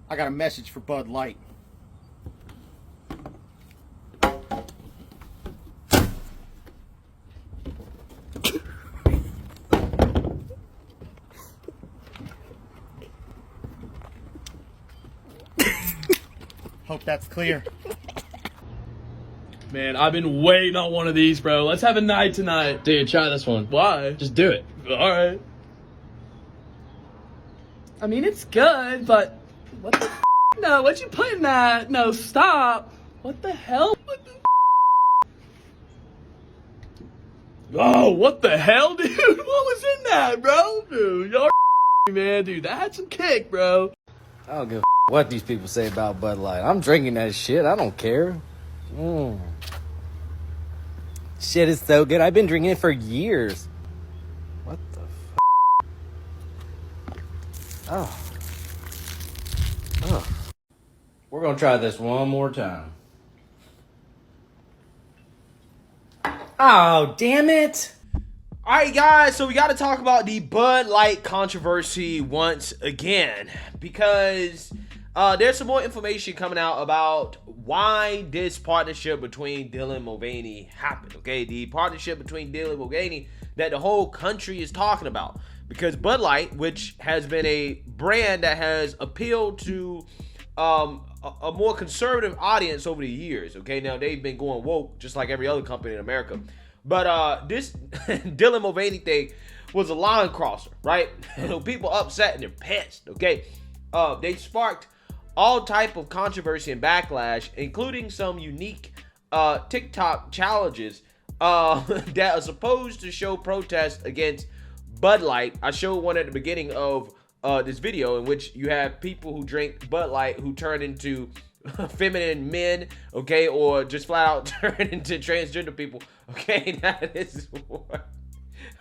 I got a message for Bud Light. Hope that's clear. Man, I've been waiting on one of these, bro. Let's have a night tonight. Dude, try this one. Why? Just do it. All right. I mean, it's good, but what the f***? No, what you put in that? No, stop. What the hell? What the f***? Oh, what the hell, dude? What was in that, bro? Dude, y'all man, dude, that had some kick, bro. I don't give a what these people say about Bud Light. I'm drinking that shit. I don't care. Shit is so good. I've been drinking it for years. What the Oh. We're gonna try this one more time. Oh, damn it. All right, guys, so we got to talk about the Bud Light controversy once again because there's some more information coming out about why this partnership between Dylan Mulvaney happened, okay? The partnership between Dylan Mulvaney that the whole country is talking about because Bud Light, which has been a brand that has appealed to a more conservative audience over the years, okay? Now, they've been going woke just like every other company in America. But this Dylan Mulvaney thing was a line crosser, right? People upset and they're pissed, okay? They sparked all type of controversy and backlash, including some unique TikTok challenges that are supposed to show protest against Bud Light. I showed one at the beginning of this video in which you have people who drink Bud Light who turn into feminine men, okay, or just flat out turn into transgender people, okay. That is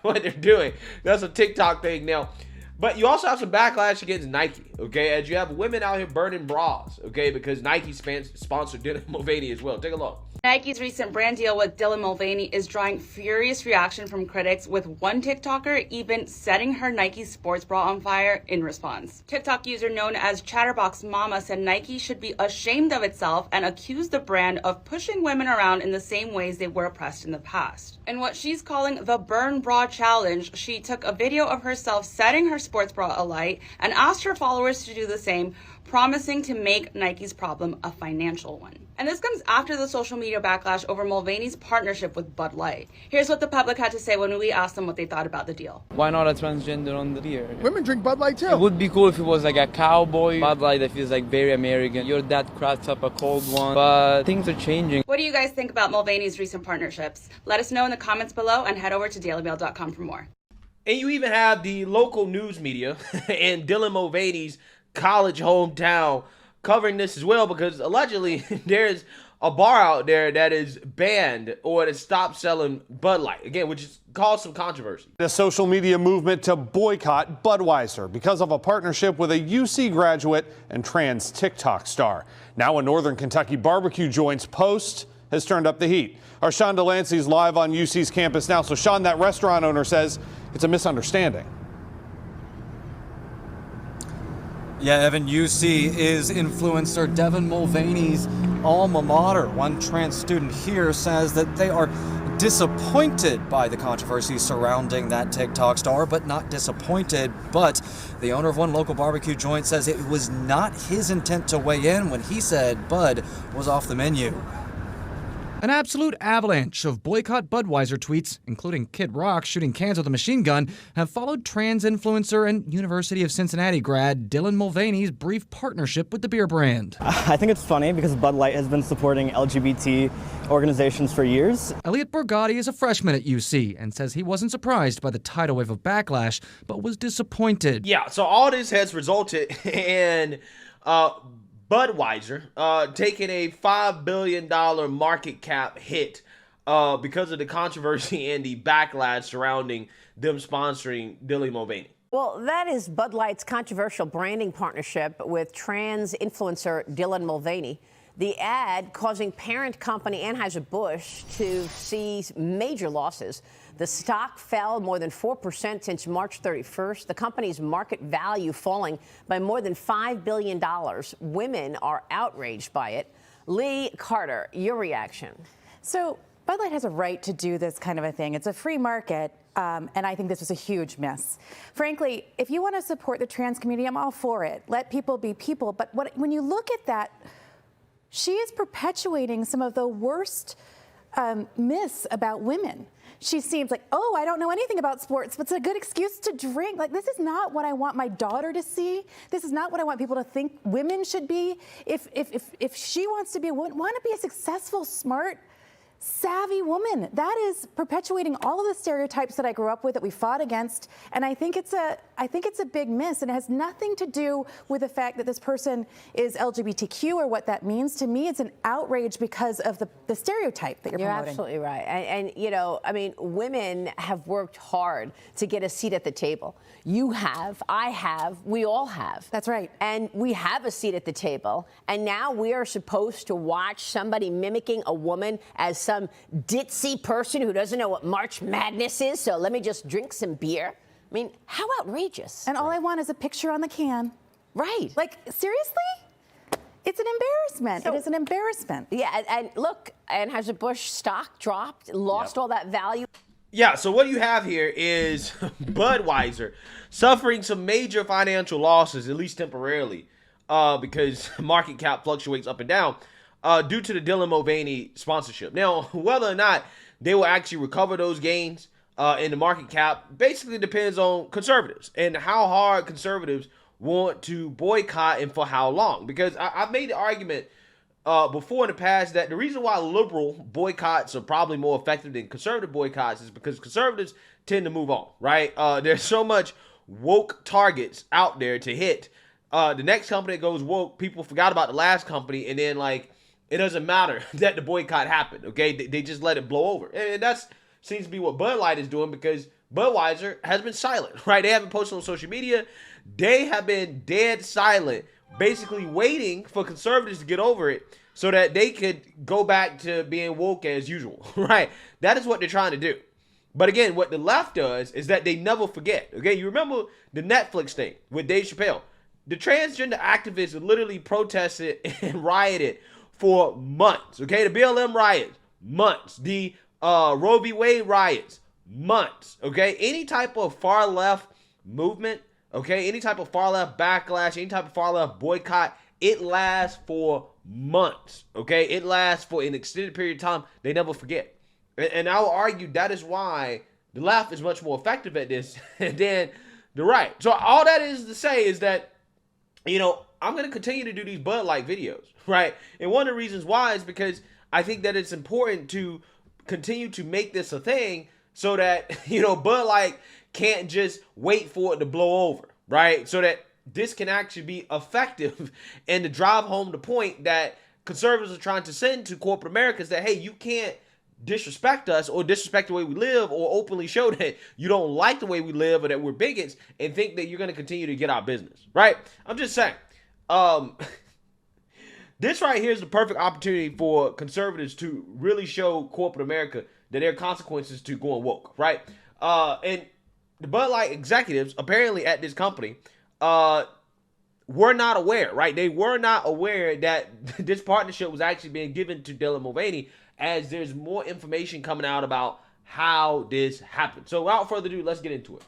what they're doing. That's a TikTok thing now. But you also have some backlash against Nike, okay, as you have women out here burning bras, okay, because Nike sponsored Dylan Mulvaney as well. Take a look. Nike's recent brand deal with Dylan Mulvaney is drawing furious reaction from critics, with one TikToker even setting her Nike sports bra on fire in response. TikTok user known as Chatterbox Mama said Nike should be ashamed of itself and accused the brand of pushing women around in the same ways they were oppressed in the past. In what she's calling the Burn Bra Challenge, she took a video of herself setting her sports bra alight and asked her followers to do the same, promising to make Nike's problem a financial one. And this comes after the social media backlash over Mulvaney's partnership with Bud Light. Here's what the public had to say when we asked them what they thought about the deal. Why not a transgender on the beer? Women drink Bud Light too. It would be cool if it was like a cowboy Bud Light that feels like very American. Your dad crafts up a cold one, but things are changing. What do you guys think about Mulvaney's recent partnerships? Let us know in the comments below and head over to dailymail.com for more. And you even have the local news media and Dylan Mulvaney's college hometown covering this as well, because allegedly there's a bar out there that is banned or to stop selling Bud Light, again, which has caused some controversy. A social media movement to boycott Budweiser because of a partnership with a UC graduate and trans TikTok star. Now a Northern Kentucky barbecue joint's post has turned up the heat. Our Sean Delancey's live on UC's campus now. So Sean, that restaurant owner says it's a misunderstanding. Yeah, Evan, UC is influencer Dylan Mulvaney's alma mater. One trans student here says that they are disappointed by the controversy surrounding that TikTok star, but not disappointed. But the owner of one local barbecue joint says it was not his intent to weigh in when he said Bud was off the menu. An absolute avalanche of boycott Budweiser tweets, including Kid Rock shooting cans with a machine gun, have followed trans influencer and University of Cincinnati grad Dylan Mulvaney's brief partnership with the beer brand. I think it's funny because Bud Light has been supporting LGBT organizations for years. Elliot Borgatti is a freshman at UC and says he wasn't surprised by the tidal wave of backlash, but was disappointed. Yeah, so all this has resulted in Budweiser taking a $5 billion market cap hit because of the controversy and the backlash surrounding them sponsoring Dylan Mulvaney. Well, that is Bud Light's controversial branding partnership with trans influencer Dylan Mulvaney. The ad causing parent company Anheuser-Busch to see major losses. The stock fell more than 4% since March 31st. The company's market value falling by more than $5 billion. Women are outraged by it. Lee Carter, your reaction. So Bud Light has a right to do this kind of a thing. It's a free market, and I think this was a huge miss. Frankly, if you want to support the trans community, I'm all for it. Let people be people. But when you look at that, she is perpetuating some of the worst myths about women. She seems like, oh, I don't know anything about sports, but it's a good excuse to drink. Like, this is not what I want my daughter to see. This is not what I want people to think women should be. If she wants to be a woman, want to be a successful, smart, savvy woman. That is perpetuating all of the stereotypes that I grew up with, that we fought against, and I think it's a big miss, and it has nothing to do with the fact that this person is LGBTQ or what that means. To me, it's an outrage because of the stereotype that you're promoting. You're absolutely right. And you know, I mean, women have worked hard to get a seat at the table. You have, I have, we all have. That's right. And we have a seat at the table, and now we are supposed to watch somebody mimicking a woman as some ditzy person who doesn't know what March Madness is, so let me just drink some beer. I mean, how outrageous. And all I want is a picture on the can. Right. Like, seriously? It's an embarrassment. It is an embarrassment. Yeah, and look, Anheuser-Busch stock dropped, lost all that value. Yeah, so what you have here is Budweiser suffering some major financial losses, at least temporarily, because market cap fluctuates up and down due to the Dylan Mulvaney sponsorship. Now, whether or not they will actually recover those gains in the market cap basically depends on conservatives and how hard conservatives want to boycott and for how long. Because I've made the argument before in the past that the reason why liberal boycotts are probably more effective than conservative boycotts is because conservatives tend to move on, right? There's so much woke targets out there to hit. The next company that goes woke, people forgot about the last company, and then like it doesn't matter that the boycott happened, okay? They just let it blow over. And that's seems to be what Bud Light is doing, because Budweiser has been silent, right? They haven't posted on social media. They have been dead silent, basically waiting for conservatives to get over it so that they could go back to being woke as usual, right? That is what they're trying to do. But again, what the left does is that they never forget, okay? You remember the Netflix thing with Dave Chappelle. The transgender activists literally protested and rioted for months, okay? The BLM riots, months. The Roe v. Wade riots, months, okay? Any type of far left movement, okay? Any type of far left backlash, any type of far left boycott, it lasts for months, okay? It lasts for an extended period of time. They never forget. And I will argue that is why the left is much more effective at this than the right. So all that is to say is that, you know, I'm going to continue to do these Bud Light videos, right? And one of the reasons why is because I think that it's important to continue to make this a thing so that, you know, Bud Light can't just wait for it to blow over, right? So that this can actually be effective and to drive home the point that conservatives are trying to send to corporate America is that, hey, you can't disrespect us or disrespect the way we live or openly show that you don't like the way we live or that we're bigots and think that you're going to continue to get our business, right? I'm just saying, this right here is the perfect opportunity for conservatives to really show corporate America that there are consequences to going woke, right? And the Bud Light executives apparently at this company were not aware, right? They were not aware that this partnership was actually being given to Dylan Mulvaney, as there's more information coming out about how this happened. So without further ado, let's get into it.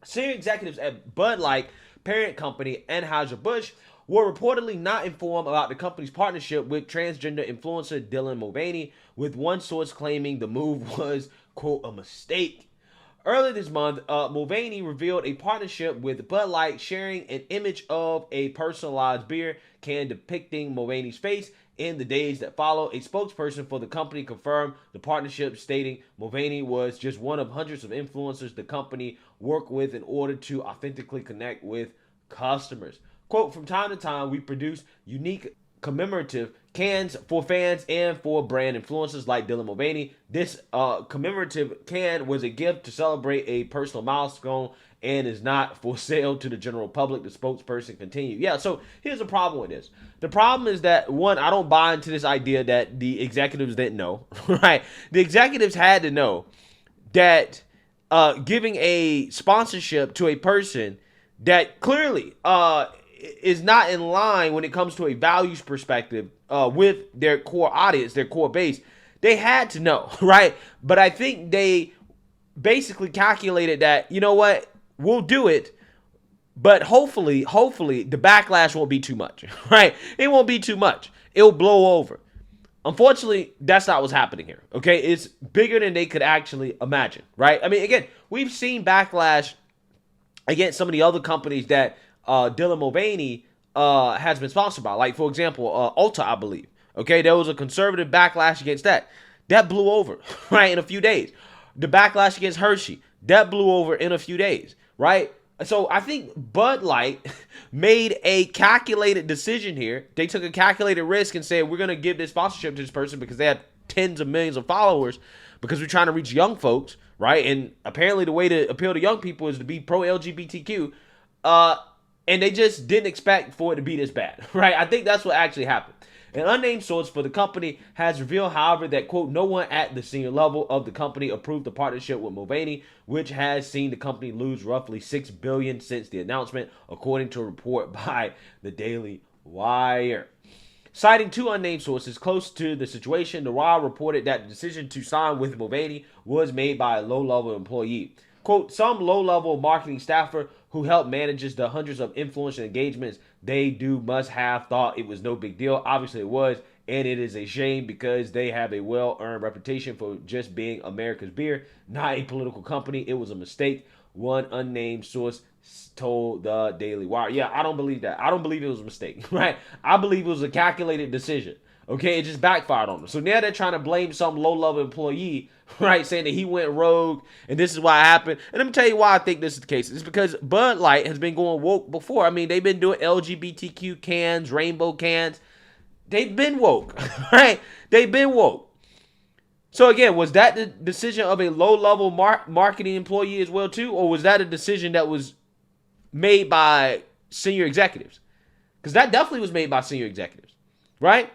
Senior executives at Bud Light parent company Anheuser-Busch were reportedly not informed about the company's partnership with transgender influencer Dylan Mulvaney, with one source claiming the move was, quote, a mistake. Earlier this month, Mulvaney revealed a partnership with Bud Light, sharing an image of a personalized beer can depicting Mulvaney's face. In the days that followed, a spokesperson for the company confirmed the partnership, stating Mulvaney was just one of hundreds of influencers the company worked with in order to authentically connect with customers. Quote, from time to time, we produce unique commemorative cans for fans and for brand influencers like Dylan Mulvaney. This commemorative can was a gift to celebrate a personal milestone and is not for sale to the general public, the spokesperson continued. Yeah, so here's the problem with this. The problem is that, one, I don't buy into this idea that the executives didn't know, right? The executives had to know that giving a sponsorship to a person that clearly is not in line when it comes to a values perspective with their core audience, their core base, they had to know, right? But I think they basically calculated that, you know what, we'll do it, but hopefully the backlash won't be too much, right? It won't be too much. It'll blow over. Unfortunately, that's not what's happening here, okay? It's bigger than they could actually imagine, right? I mean, again, we've seen backlash against some of the other companies that Dylan Mulvaney has been sponsored by. Like, for example, Ulta, I believe, okay? There was a conservative backlash against that. That blew over, right, in a few days. The backlash against Hershey, that blew over in a few days, right? So I think Bud Light made a calculated decision here. They took a calculated risk and said, we're going to give this sponsorship to this person because they have tens of millions of followers, because we're trying to reach young folks, right? And apparently the way to appeal to young people is to be pro-LGBTQ. And they just didn't expect for it to be this bad, right? I think that's what actually happened. An unnamed source for the company has revealed, however, that, quote, no one at the senior level of the company approved the partnership with Mulvaney, which has seen the company lose roughly $6 billion since the announcement, according to a report by the Daily Wire. Citing two unnamed sources close to the situation, the Wire reported that the decision to sign with Mulvaney was made by a low-level employee. Quote, some low-level marketing staffer who helped manages the hundreds of influence and engagements they do must have thought it was no big deal. Obviously it was, and it is a shame because they have a well-earned reputation for just being America's beer, not a political company. It was a mistake, one unnamed source told the Daily Wire. Yeah, I don't believe that. I don't believe it was a mistake, right? I believe it was a calculated decision. Okay, it just backfired on them. So now they're trying to blame some low-level employee, right, saying that he went rogue and this is why it happened. And let me tell you why I think this is the case. It's because Bud Light has been going woke before. I mean, they've been doing LGBTQ cans, rainbow cans. They've been woke, right? They've been woke. So again, was that the decision of a low-level marketing employee as well too? Or was that a decision that was made by senior executives? Because that definitely was made by senior executives, right?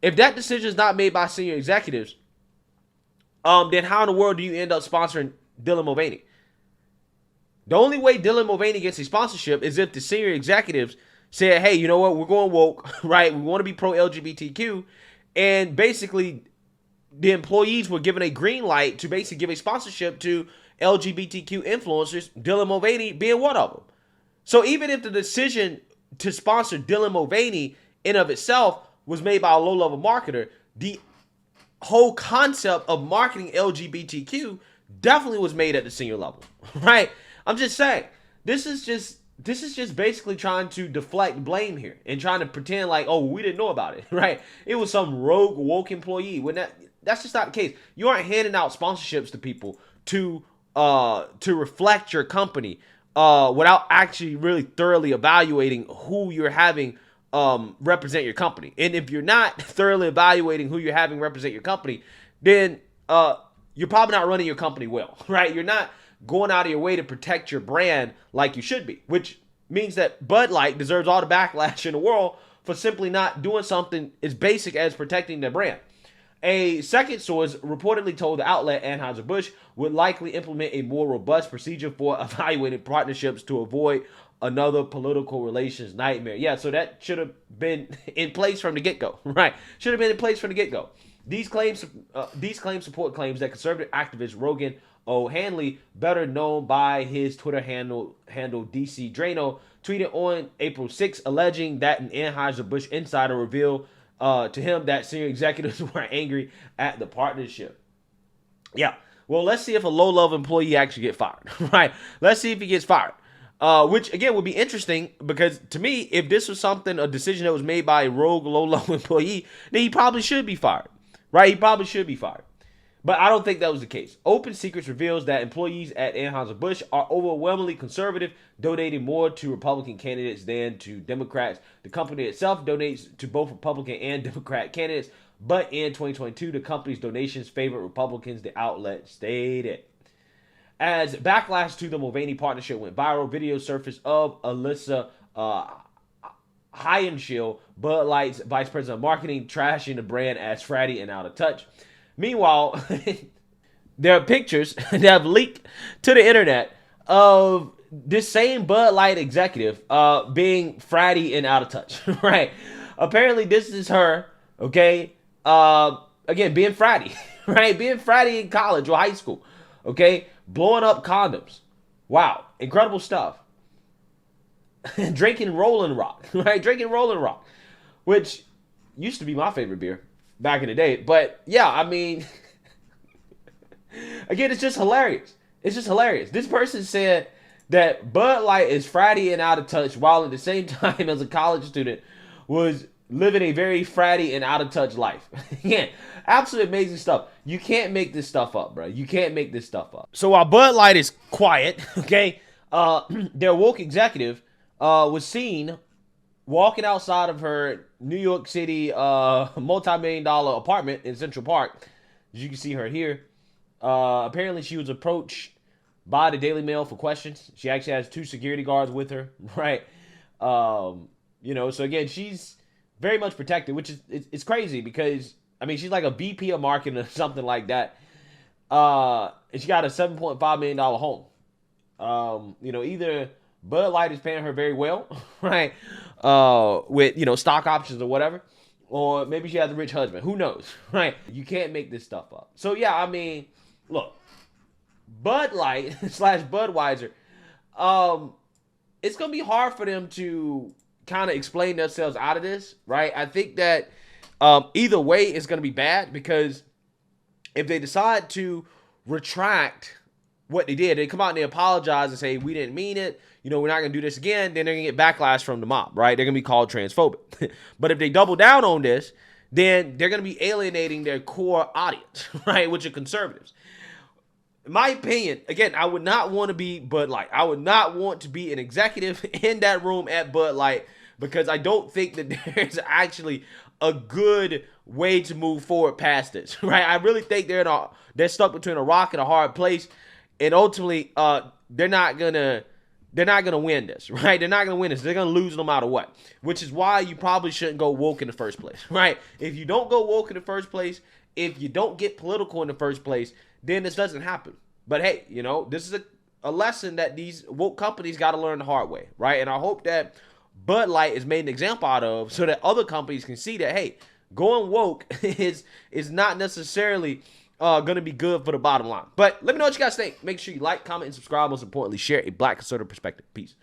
If that decision is not made by senior executives, then how in the world do you end up sponsoring Dylan Mulvaney? The only way Dylan Mulvaney gets a sponsorship is if the senior executives said, hey, you know what, we're going woke, right? We want to be pro-LGBTQ. And basically, the employees were given a green light to basically give a sponsorship to LGBTQ influencers, Dylan Mulvaney being one of them. So even if the decision to sponsor Dylan Mulvaney in of itself was made by a low-level marketer, the whole concept of marketing LGBTQ definitely was made at the senior level, right? I'm just saying, this is just basically trying to deflect blame here and trying to pretend like, oh, we didn't know about it, right? It was some rogue woke employee. When that's just not the case. You aren't handing out sponsorships to people to reflect your company without actually really thoroughly evaluating who you're having represent your company. And if you're not thoroughly evaluating who you're having represent your company, then you're probably not running your company well, right? You're not going out of your way to protect your brand like you should be, which means that Bud Light deserves all the backlash in the world for simply not doing something as basic as protecting their brand. A second source reportedly told the outlet Anheuser-Busch would likely implement a more robust procedure for evaluating partnerships to avoid another political relations nightmare. Yeah, so that should have been in place from the get-go, right? Should have been in place from the get-go. These claims support claims that conservative activist Rogan O'Hanley, better known by his Twitter handle DC Drano, tweeted on April 6, alleging that an Anheuser-Busch insider revealed to him that senior executives were angry at the partnership. Yeah, well, let's see if a low-level employee actually gets fired, right? Let's see if he gets fired. Which, again, would be interesting because, to me, if this was a decision that was made by a rogue, low-level employee, then he probably should be fired, right? He probably should be fired. But I don't think that was the case. Open Secrets reveals that employees at Anheuser-Busch are overwhelmingly conservative, donating more to Republican candidates than to Democrats. The company itself donates to both Republican and Democrat candidates, but in 2022, the company's donations favored Republicans, the outlet stated. As backlash to the Mulvaney partnership went viral, video surfaced of Alyssa Hyenshield, Bud Light's vice president of marketing, trashing the brand as fratty and out of touch. Meanwhile, there are pictures that have leaked to the internet of this same Bud Light executive being fratty and out of touch, right? Apparently, this is her, okay? Again, being fratty, right? Being fratty in college or high school, okay? Blowing up condoms. Wow, incredible stuff. Drinking Rolling Rock, right? Drinking Rolling Rock, which used to be my favorite beer back in the day. But yeah, I mean, again, it's just hilarious. It's just hilarious. This person said that Bud Light is fratty and out of touch, while at the same time as a college student was living a very fratty and out of touch life. Again, absolutely amazing stuff. You can't make this stuff up, bro. You can't make this stuff up. So while Bud Light is quiet, okay, their woke executive was seen walking outside of her New York City multi-million-dollar apartment in Central Park. As you can see her here. Apparently she was approached by the Daily Mail for questions. She actually has 2 security guards with her, right? You know, so again, she's very much protected, which is it's crazy because, I mean, she's like a VP of marketing or something like that. And she got a $7.5 million home. You know, either Bud Light is paying her very well, right? With, you know, stock options or whatever. Or maybe she has a rich husband. Who knows, right? You can't make this stuff up. So, yeah, I mean, look. Bud Light / Budweiser, it's going to be hard for them to kind of explain themselves out of this, right? I think that either way it's going to be bad, because if they decide to retract what they did, they come out and they apologize and say, we didn't mean it, you know, we're not going to do this again, then they're going to get backlash from the mob, right? They're going to be called transphobic. But if they double down on this, then they're going to be alienating their core audience, right, which are conservatives. In my opinion, again, I would not want to be Bud Light. I would not want to be an executive in that room at Bud Light, because I don't think that there's actually a good way to move forward past this, right? I really think they're stuck between a rock and a hard place, and ultimately, they're not gonna win this, right? They're not gonna win this. They're gonna lose no matter what, which is why you probably shouldn't go woke in the first place, right? If you don't go woke in the first place, if you don't get political in the first place, then this doesn't happen. But hey, you know, this is a lesson that these woke companies got to learn the hard way, right? And I hope that Bud Light is made an example out of, so that other companies can see that, hey, going woke is not necessarily going to be good for the bottom line. But let me know what you guys think. Make sure you like, comment, and subscribe. Most importantly, share a Black conservative perspective. Peace.